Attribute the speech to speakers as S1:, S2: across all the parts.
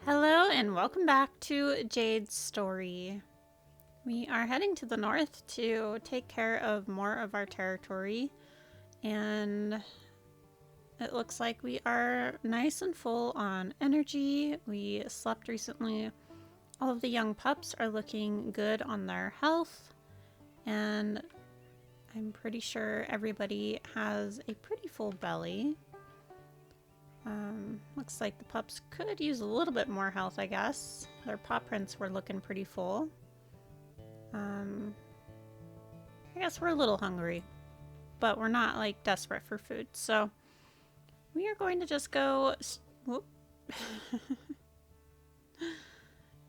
S1: Hello and welcome back to Jade's story. We are heading to the north to take care of more of our territory, and it looks like we are nice and full on energy. We slept recently. All of the young pups are looking good on their health, and I'm pretty sure everybody has a pretty full belly. Looks like the pups could use a little bit more health, I guess. Their paw prints were looking pretty full. I guess we're a little hungry, but we're not like desperate for food. So we are going to just go. Whoop.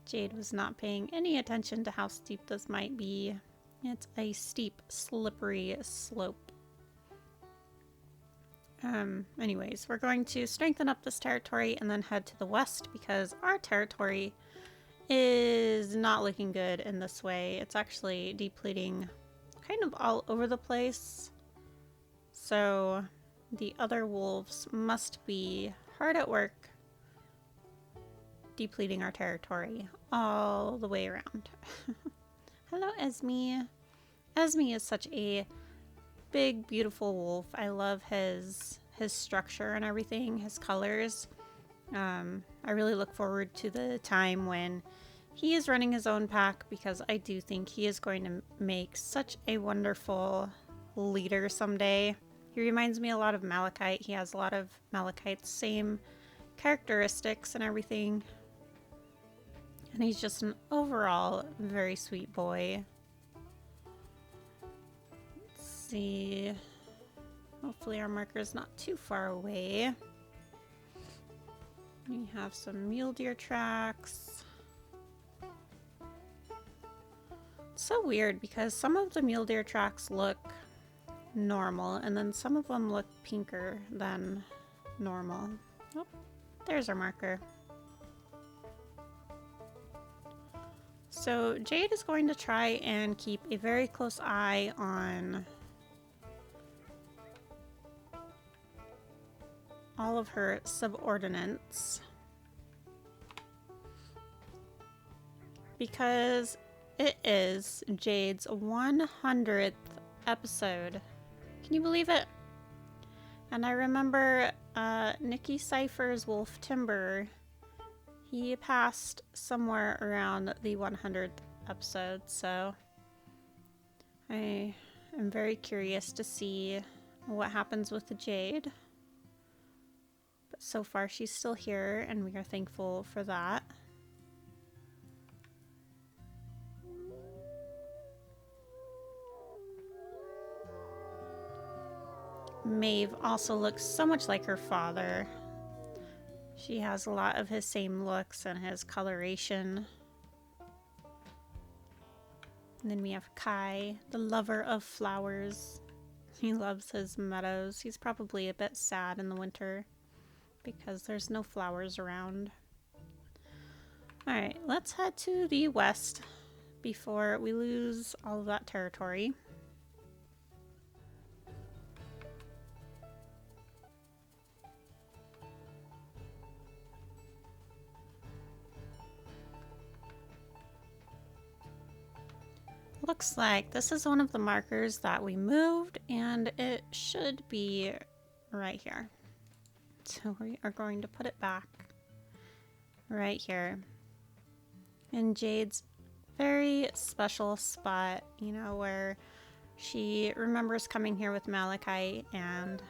S1: Jade was not paying any attention to how steep this might be. It's a steep, slippery slope. Anyways, we're going to strengthen up this territory and then head to the west because our territory is not looking good in this way. It's actually depleting kind of all over the place. So the other wolves must be hard at work depleting our territory all the way around. Hello, Esme. Esme is such a big, beautiful wolf. I love his structure and everything, his colors. I really look forward to the time when he is running his own pack because I do think he is going to make such a wonderful leader someday. He reminds me a lot of Malachite. He has a lot of Malachite's same characteristics and everything. And he's just an overall very sweet boy. See, hopefully our marker is not too far away. We have some mule deer tracks. It's so weird because some of the mule deer tracks look normal and then some of them look pinker than normal. Oh, there's our marker. So Jade is going to try and keep a very close eye on all of her subordinates because it is Jade's 100th episode. Can you believe it? And I remember Nikki Cypher's Wolf Timber, he passed somewhere around the 100th episode, so I am very curious to see what happens with the Jade. But so far she's still here and we are thankful for that. Maeve also looks so much like her father. She has a lot of his same looks and his coloration. And then we have Kai, the lover of flowers. He loves his meadows. He's probably a bit sad in the winter because there's no flowers around. Alright, let's head to the west before we lose all of that territory. Looks like this is one of the markers that we moved and it should be right here. So we are going to put it back right here in Jade's very special spot, you know, where she remembers coming here with Malachite and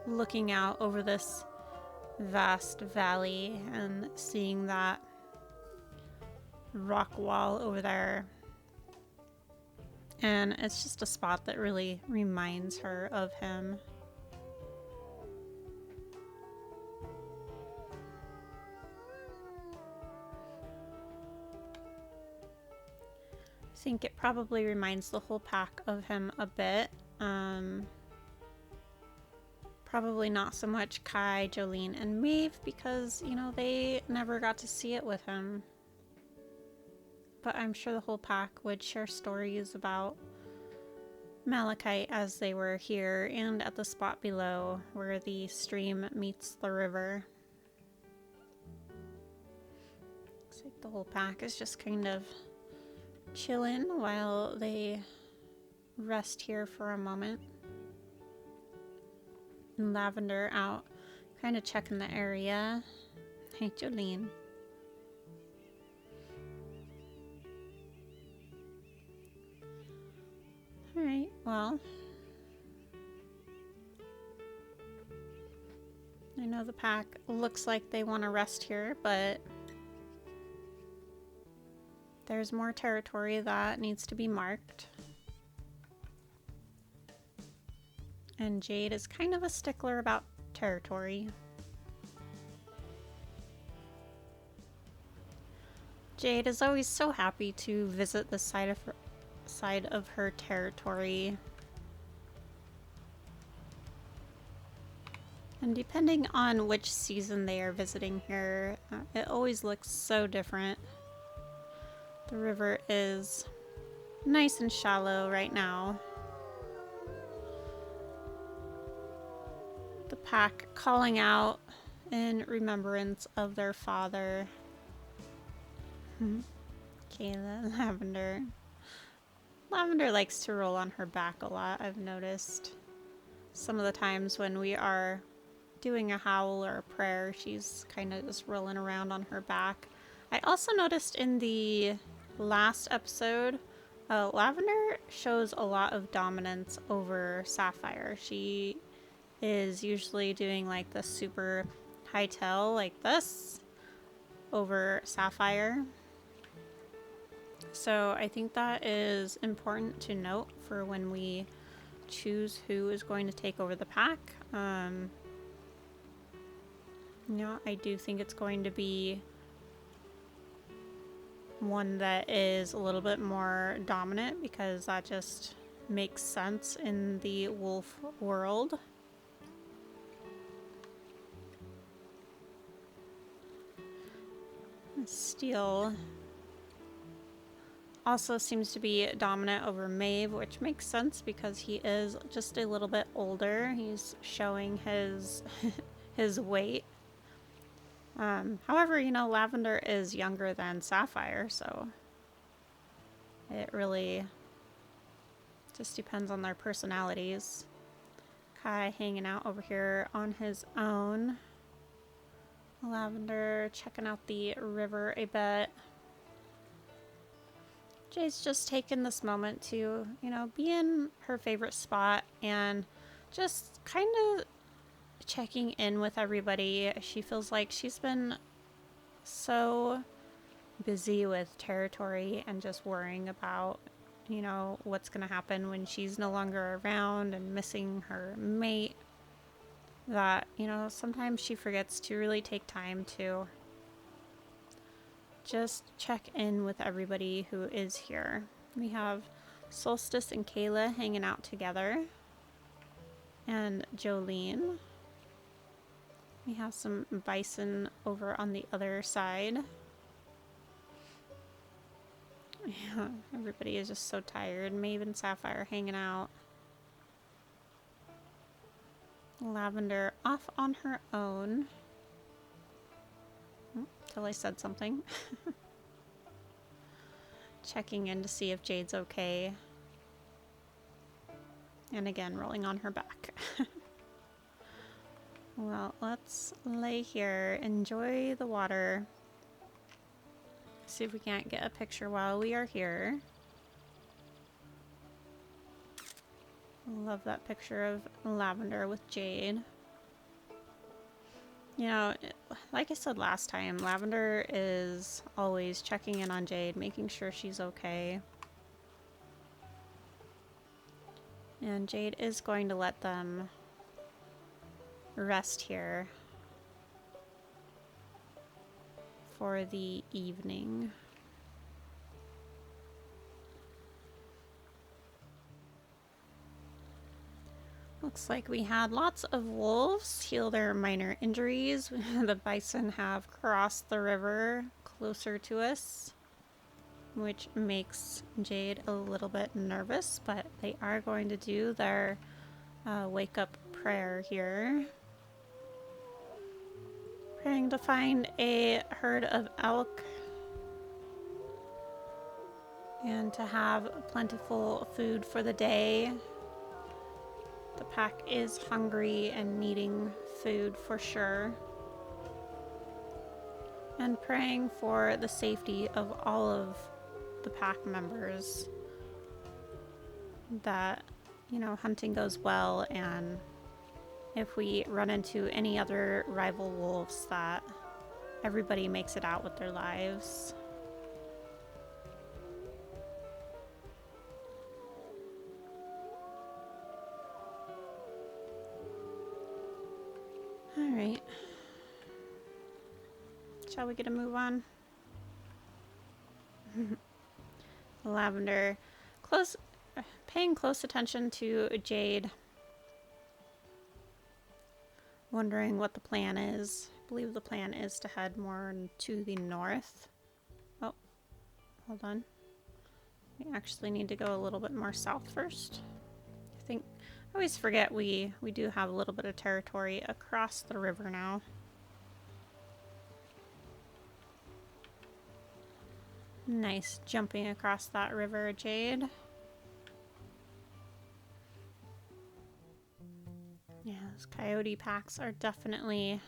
S1: looking out over this vast valley and seeing that rock wall over there. And it's just a spot that really reminds her of him. I think it probably reminds the whole pack of him a bit. Probably not so much Kai, Jolene, and Maeve because, you know, they never got to see it with him. But I'm sure the whole pack would share stories about Malachite as they were here and at the spot below where the stream meets the river. like the whole pack is just kind of chilling while they rest here for a moment. And Lavender out kind of checking the area. Hey, Jolene. Alright, well, I know the pack looks like they want to rest here, but there's more territory that needs to be marked. And Jade is kind of a stickler about territory. Jade is always so happy to visit the side of her territory. And depending on which season they are visiting here, it always looks so different. The river is nice and shallow right now. The pack calling out in remembrance of their father. Kayla, Lavender. Lavender likes to roll on her back a lot, I've noticed. Some of the times when we are doing a howl or a prayer, she's kind of just rolling around on her back. I also noticed in the last episode, Lavender shows a lot of dominance over Sapphire. She is usually doing like the super high tail like this over Sapphire. So I think that is important to note for when we choose who is going to take over the pack. I do think it's going to be one that is a little bit more dominant because that just makes sense in the wolf world. Steel also seems to be dominant over Maeve, which makes sense because he is just a little bit older. He's showing his his weight. However, Lavender is younger than Sapphire, so it really just depends on their personalities. Kai hanging out over here on his own. Lavender checking out the river a bit. Jade's just taking this moment to, be in her favorite spot and just kind of checking in with everybody. She feels like she's been so busy with territory and just worrying about, what's going to happen when she's no longer around and missing her mate, that, sometimes she forgets to really take time to just check in with everybody who is here. We have Solstice and Kayla hanging out together, and Jolene. We have some bison over on the other side. Yeah, everybody is just so tired. Maeve and Sapphire hanging out. Lavender off on her own. Till I said something. Checking in to see if Jade's okay. And again, rolling on her back. Well, let's lay here, enjoy the water. See if we can't get a picture while we are here. Love that picture of Lavender with Jade. Like I said last time, Lavender is always checking in on Jade, making sure she's okay. And Jade is going to let them rest here for the evening. Looks like we had lots of wolves heal their minor injuries. The bison have crossed the river closer to us, which makes Jade a little bit nervous, but they are going to do their wake up prayer here. Praying to find a herd of elk and to have plentiful food for the day. The pack is hungry and needing food for sure. And praying for the safety of all of the pack members. That, you know, hunting goes well, and if we run into any other rival wolves, that everybody makes it out with their lives. All right. Shall we get a move on? Lavender. Paying close attention to Jade. Wondering what the plan is. I believe the plan is to head more to the north. Oh, hold on. We actually need to go a little bit more south first. I always forget we do have a little bit of territory across the river now. Nice jumping across that river, Jade. Yeah, those coyote packs are definitely...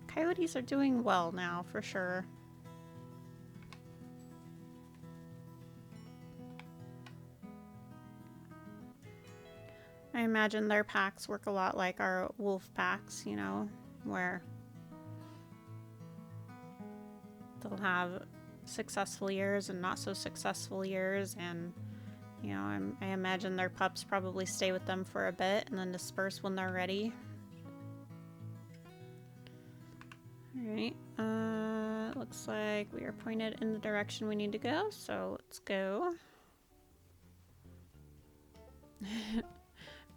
S1: Coyotes are doing well now, for sure. I imagine their packs work a lot like our wolf packs, you know, where they'll have successful years and not so successful years, and you know, I imagine their pups probably stay with them for a bit and then disperse when they're ready. Alright, looks like we are pointed in the direction we need to go, so let's go.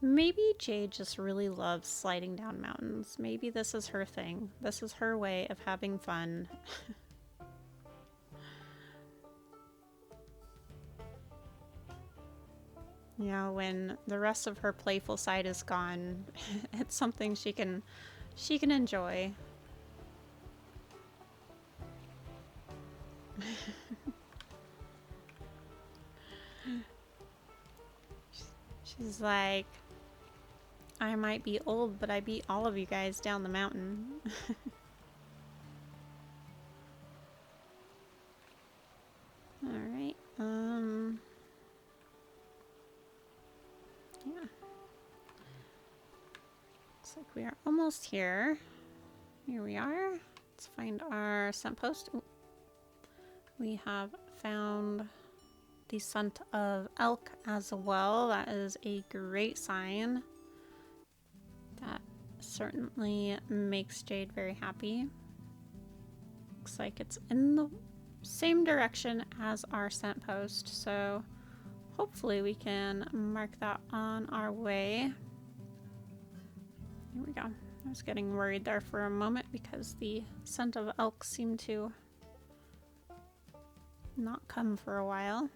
S1: Maybe Jade just really loves sliding down mountains. Maybe this is her thing. This is her way of having fun. You know, when the rest of her playful side is gone, it's something she can enjoy. She's like, I might be old, but I beat all of you guys down the mountain. Alright, yeah. Looks like we are almost here. Here we are. Let's find our scent post. Ooh. We have found the scent of elk as well. That is a great sign. That certainly makes Jade very happy. Looks like it's in the same direction as our scent post, so hopefully we can mark that on our way. Here we go. I was getting worried there for a moment because the scent of elk seemed to not come for a while.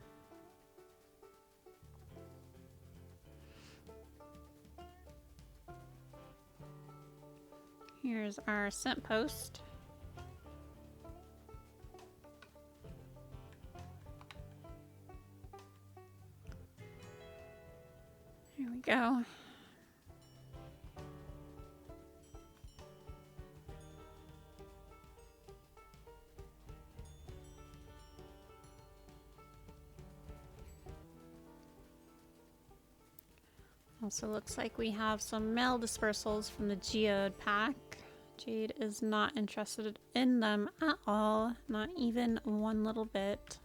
S1: Here's our scent post. Here we go. Also looks like we have some male dispersals from the geode pack. Jade is not interested in them at all, not even one little bit.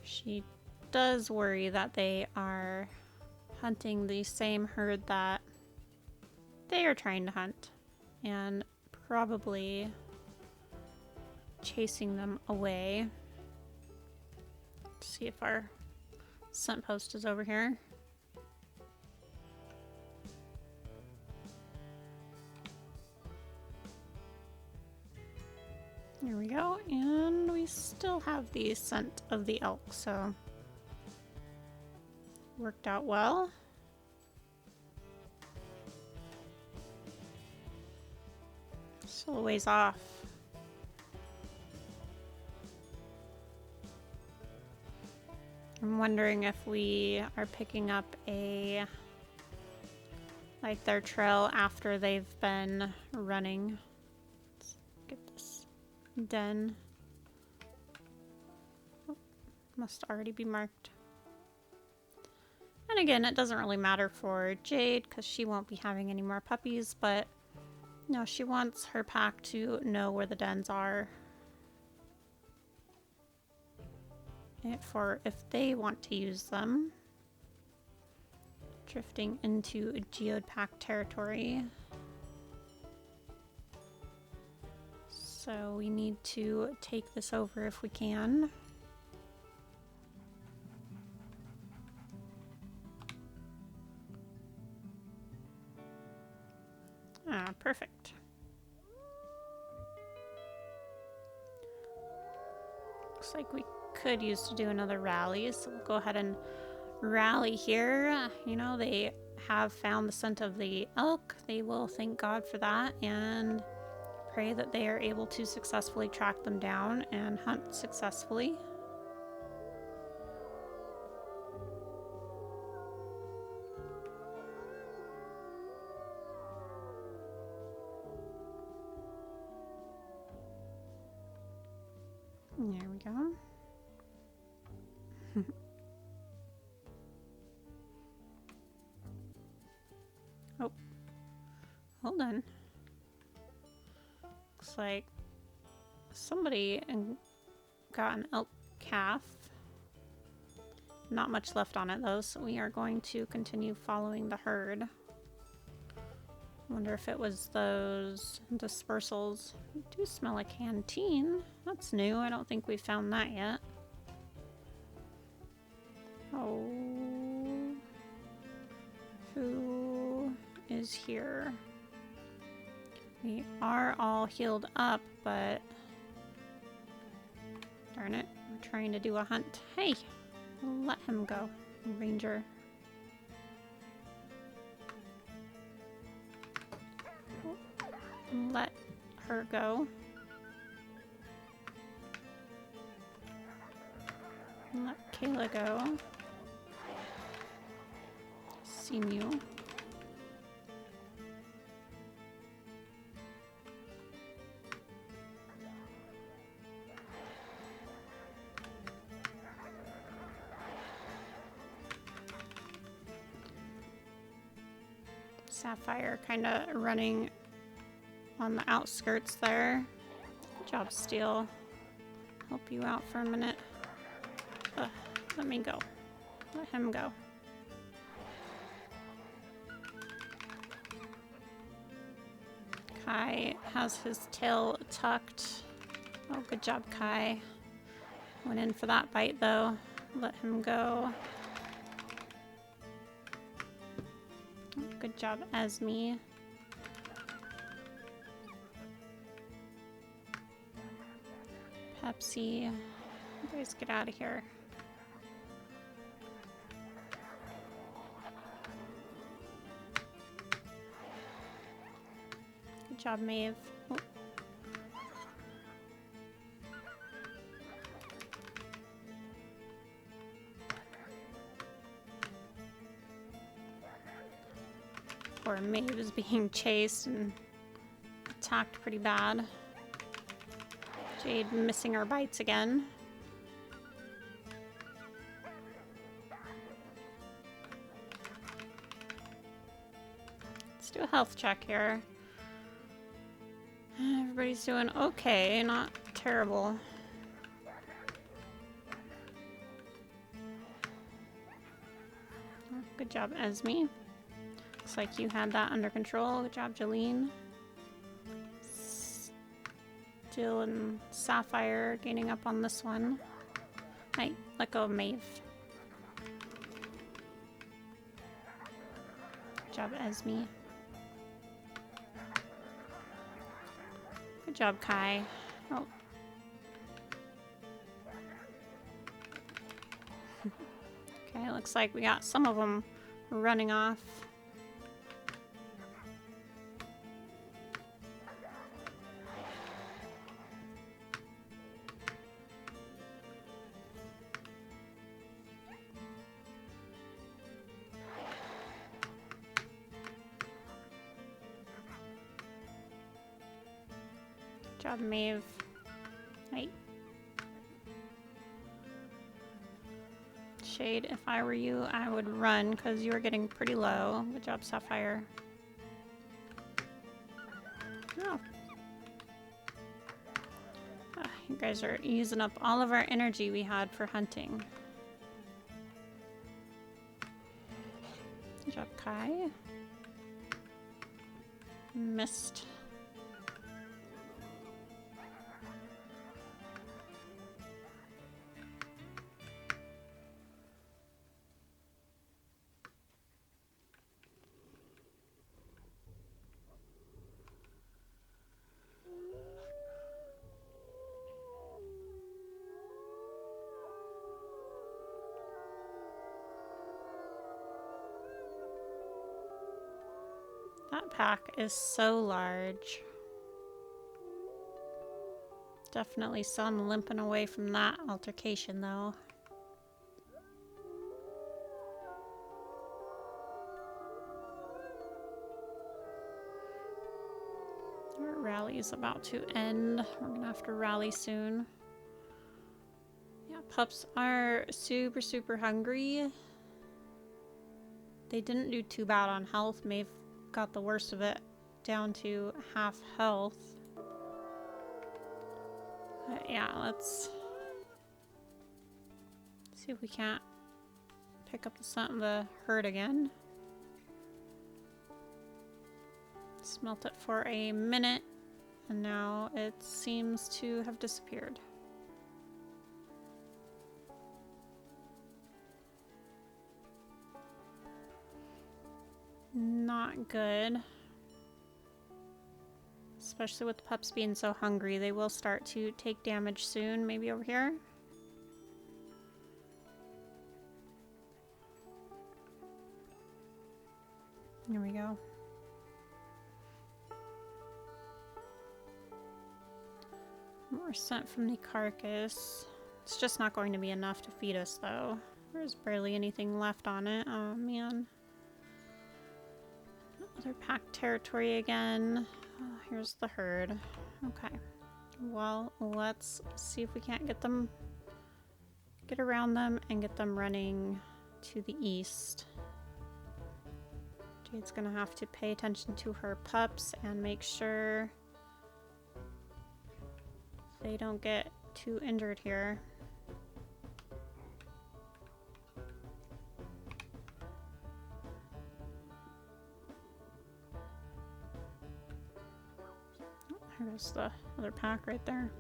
S1: She does worry that they are hunting the same herd that they are trying to hunt, and probably chasing them away. Let's see if our scent post is over here. Here we go, and we still have the scent of the elk, so worked out well. Still a ways off I'm wondering if we are picking up like their trail after they've been running. Let's get this den. Oh, must already be marked. And again, it doesn't really matter for Jade because she won't be having any more puppies, but no, she wants her pack to know where the dens are. For if they want to use them. Drifting into geopack territory. So we need to take this over if we can. Ah, perfect. Looks like we could use to do another rally, so we'll go ahead and rally here. You know, they have found the scent of the elk. They will thank God for that and pray that they are able to successfully track them down and hunt successfully. There we go. Oh, hold on. Looks like somebody got an elk calf. Not much left on it though, so we are going to continue following the herd. Wonder if it was those dispersals. We do smell a canteen. That's new. I don't think we found that yet. Oh. Who is here? We are all healed up, but darn it, we're trying to do a hunt. Hey, let him go, Ranger. Let her go. Let Kayla go. Seamew. Sapphire kind of running on the outskirts there. Good job, Steel. Help you out for a minute. Let me go. Let him go. Kai has his tail tucked. Oh, good job, Kai. Went in for that bite, though. Let him go. Good job, Esme. Pepsi. You guys get out of here. Good job, Maeve. Oh. Poor Maeve is being chased and attacked pretty bad. Jade missing her bites again. Let's do a health check here. Everybody's doing okay, not terrible. Good job, Esme. Looks like you had that under control. Good job, Jolene. Jill and Sapphire gaining up on this one. Hey, let go of Maeve. Good job, Esme. Good job, Kai. Oh. Okay, looks like we got some of them running off. Good job, Maeve. Right. Jade, if I were you, I would run because you are getting pretty low. Good job, Sapphire. Oh. You guys are using up all of our energy we had for hunting. Good job, Kai. Missed. That pack is so large. Definitely some limping away from that altercation, though. Our rally is about to end. We're gonna have to rally soon. Yeah, pups are super, super hungry. They didn't do too bad on health. Maeve got the worst of it, down to half health. But yeah, let's see if we can't pick up the herd again. Smelt it for a minute, and now it seems to have disappeared. Not good. Especially with the pups being so hungry, they will start to take damage soon. Maybe over here. Here we go. More scent from the carcass. It's just not going to be enough to feed us, though. There's barely anything left on it. Oh, man. Another pack territory again. Oh, here's the herd. Okay. Well, let's see if we can't get around them and get them running to the east. Jade's gonna have to pay attention to her pups and make sure they don't get too injured here. There's the other pack right there.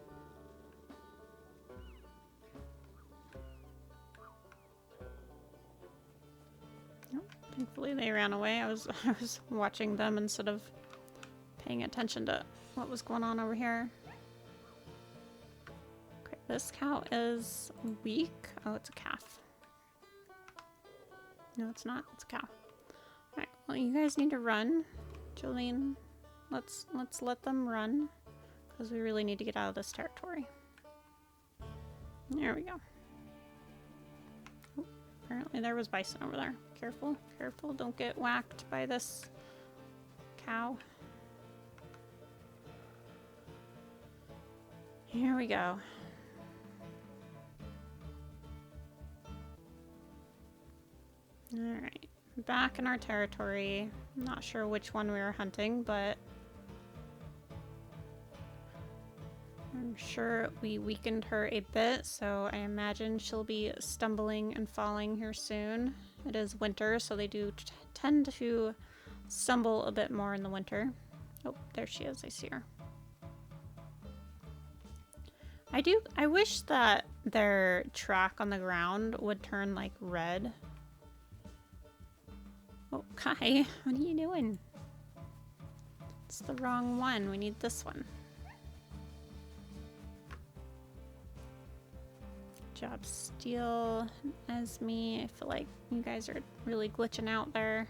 S1: Oh, thankfully they ran away. I was watching them instead of paying attention to what was going on over here. Okay, this cow is weak. Oh, it's a calf. No, it's not. It's a cow. Alright, well, you guys need to run. Jolene, let's let them run, because we really need to get out of this territory. There we go. Oh, apparently there was bison over there. Careful, careful, don't get whacked by this cow. Here we go. Alright, back in our territory. I'm not sure which one we were hunting, but I'm sure we weakened her a bit, so I imagine she'll be stumbling and falling here soon. It is winter, so they do tend to stumble a bit more in the winter. Oh, there she is. I see her. I wish that their track on the ground would turn like red. Oh, Kai, what are you doing? It's the wrong one. We need this one. Job, Steel, Esme. I feel like you guys are really glitching out there.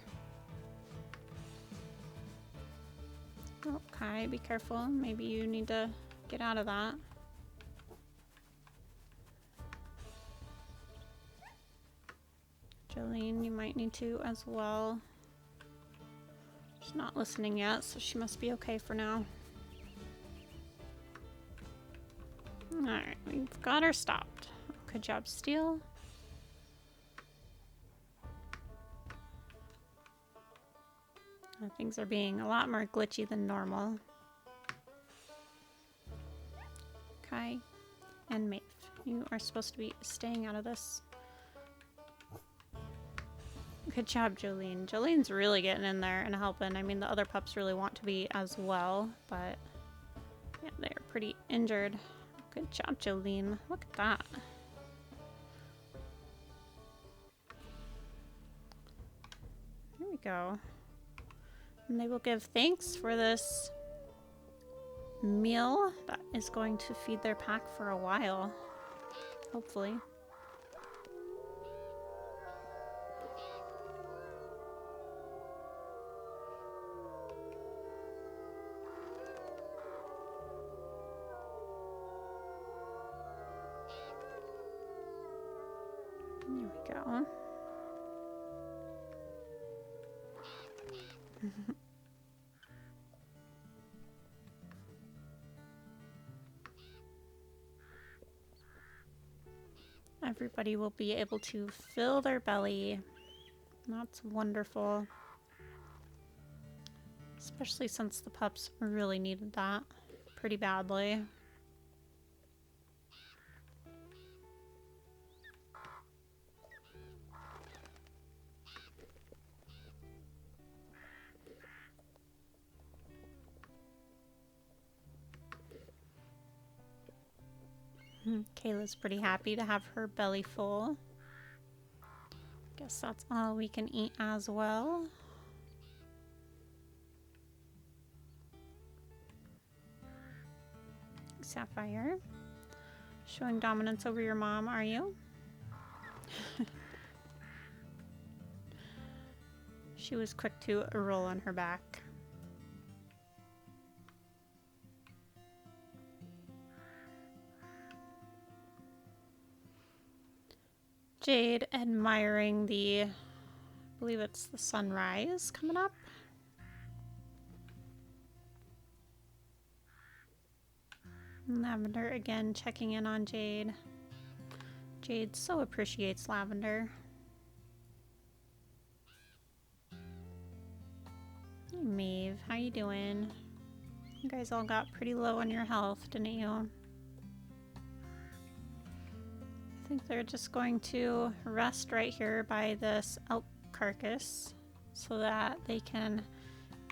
S1: Oh, Kai, be careful. Maybe you need to get out of that. Jolene, you might need to as well. She's not listening yet, so she must be okay for now. Alright, we've got her stopped. Good job, Steel. Things are being a lot more glitchy than normal. Kai and Maeve, you are supposed to be staying out of this. Good job, Jolene. Jolene's really getting in there and helping. I mean, the other pups really want to be as well, but yeah, they're pretty injured. Good job, Jolene. Look at that. Here we go. And they will give thanks for this meal that is going to feed their pack for a while, hopefully. There we go. Everybody will be able to fill their belly. That's wonderful. Especially since the pups really needed that pretty badly. Kayla's pretty happy to have her belly full. Guess that's all we can eat as well. Sapphire. Showing dominance over your mom, are you? She was quick to roll on her back. Jade admiring the, I believe it's the sunrise coming up. Lavender again checking in on Jade. Jade so appreciates Lavender. Hey Maeve, how you doing? You guys all got pretty low on your health, didn't you? I think they're just going to rest right here by this elk carcass so that they can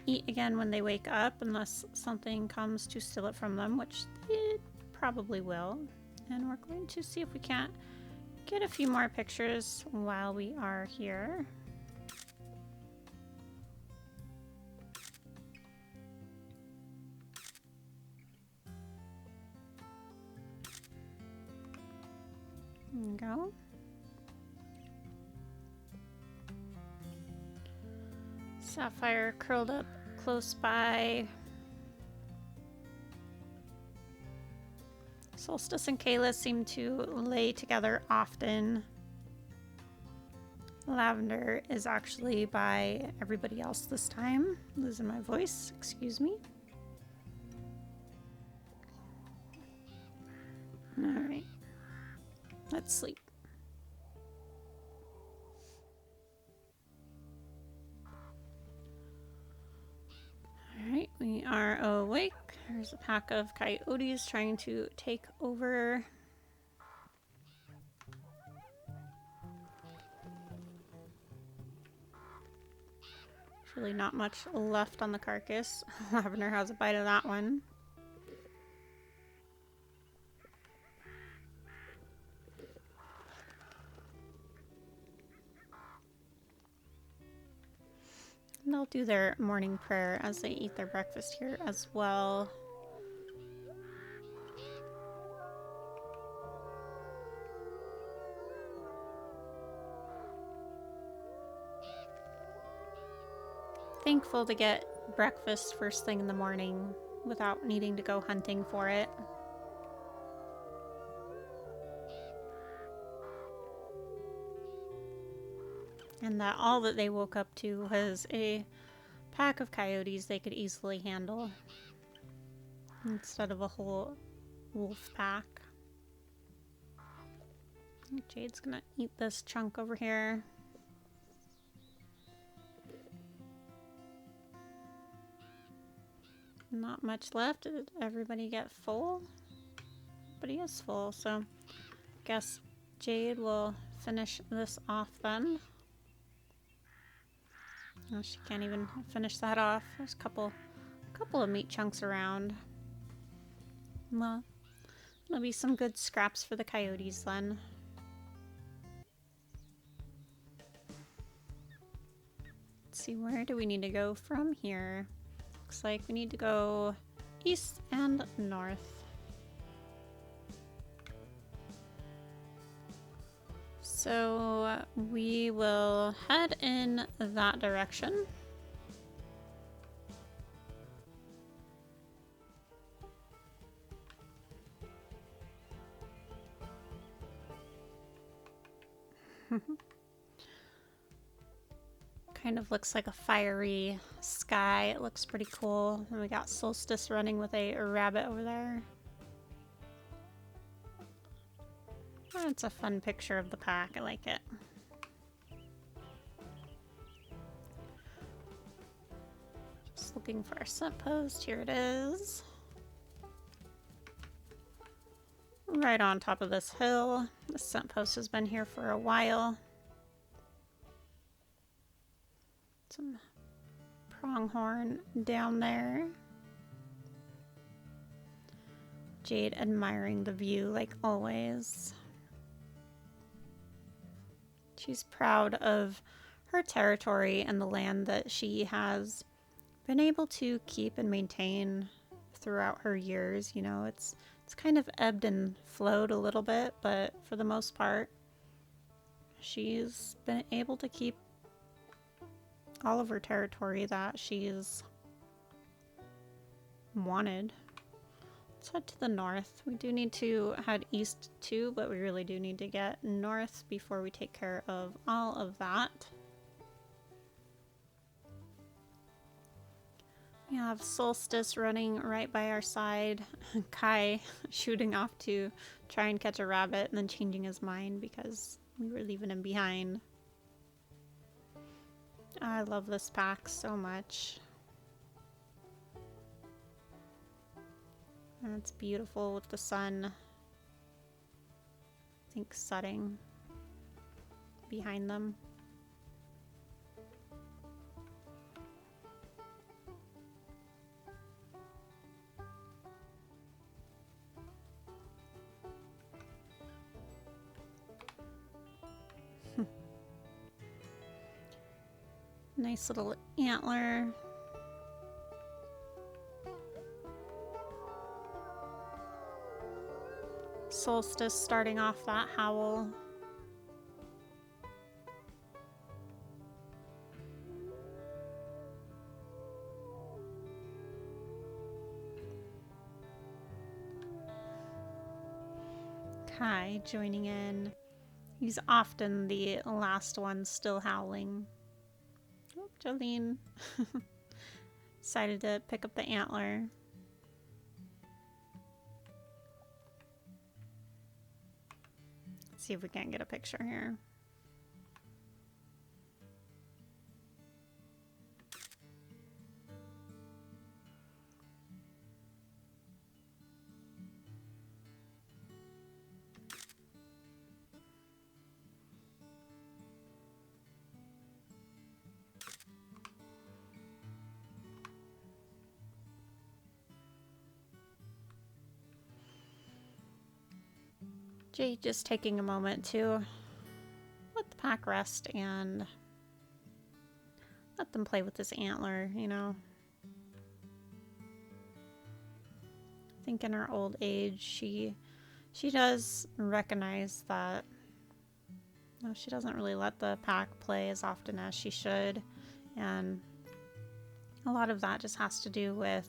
S1: eat again when they wake up, unless something comes to steal it from them, which it probably will. And we're going to see if we can't get a few more pictures while we are here. There we go. Sapphire curled up close by. Solstice and Kayla seem to lay together often. Lavender is actually by everybody else this time. Losing my voice, excuse me. Alright. Let's sleep. Alright, we are awake. There's a pack of coyotes trying to take over. There's really not much left on the carcass. Lavender has a bite of that one. And they'll do their morning prayer as they eat their breakfast here as well. Thankful to get breakfast first thing in the morning without needing to go hunting for it. And that all that they woke up to was a pack of coyotes they could easily handle instead of a whole wolf pack. Jade's gonna eat this chunk over here. Not much left. Did everybody get full? But he is full, so guess Jade will finish this off then. Oh, she can't even finish that off. There's a couple of meat chunks around. Well, there'll be some good scraps for the coyotes then. Let's see, where do we need to go from here? Looks like we need to go east and north. So we will head in that direction. Kind of looks like a fiery sky. It looks pretty cool. And we got Solstice running with a rabbit over there. That's a fun picture of the pack. I like it. Just looking for our scent post. Here it is. Right on top of this hill. The scent post has been here for a while. Some pronghorn down there. Jade admiring the view like always. She's proud of her territory and the land that she has been able to keep and maintain throughout her years. You know, it's kind of ebbed and flowed a little bit, but for the most part, she's been able to keep all of her territory that she's wanted. Let's head to the north. We do need to head east too, but we really do need to get north before we take care of all of that. We have Solstice running right by our side. Kai shooting off to try and catch a rabbit and then changing his mind because we were leaving him behind. I love this pack so much. And it's beautiful with the sun, I think, setting behind them. Nice little antler. Solstice starting off that howl. Kai joining in. He's often the last one still howling. Oh, Jolene decided to pick up the antler. See if we can't get a picture here. Jade just taking a moment to let the pack rest and let them play with this antler, you know. I think in her old age, she does recognize that, no, she doesn't really let the pack play as often as she should, and a lot of that just has to do with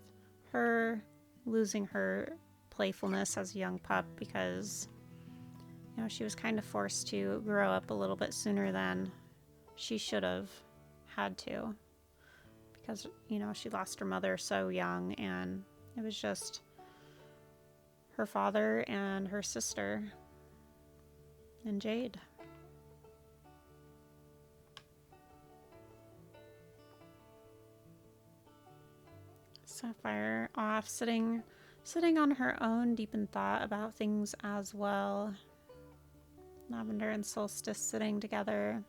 S1: her losing her playfulness as a young pup because, you know, she was kind of forced to grow up a little bit sooner than she should have had to because, you know, she lost her mother so young and it was just her father and her sister. and Jade. Sapphire off, sitting on her own, deep in thought about things as well. Lavender and Solstice sitting together.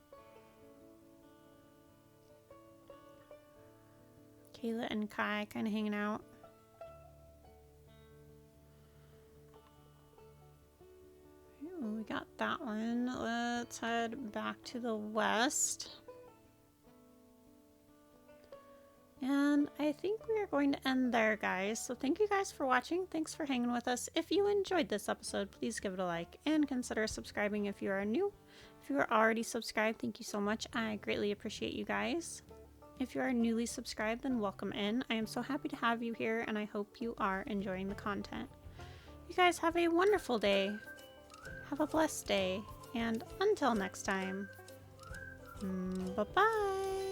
S1: Kayla and Kai kind of hanging out. Ooh, we got that one. Let's head back to the west. And I think we are going to end there, guys. So thank you guys for watching. Thanks for hanging with us. If you enjoyed this episode, please give it a like and consider subscribing if you are new. If you are already subscribed, thank you so much. I greatly appreciate you guys. If you are newly subscribed, then welcome in. I am so happy to have you here, and I hope you are enjoying the content. You guys have a wonderful day. Have a blessed day. And until next time, bye-bye.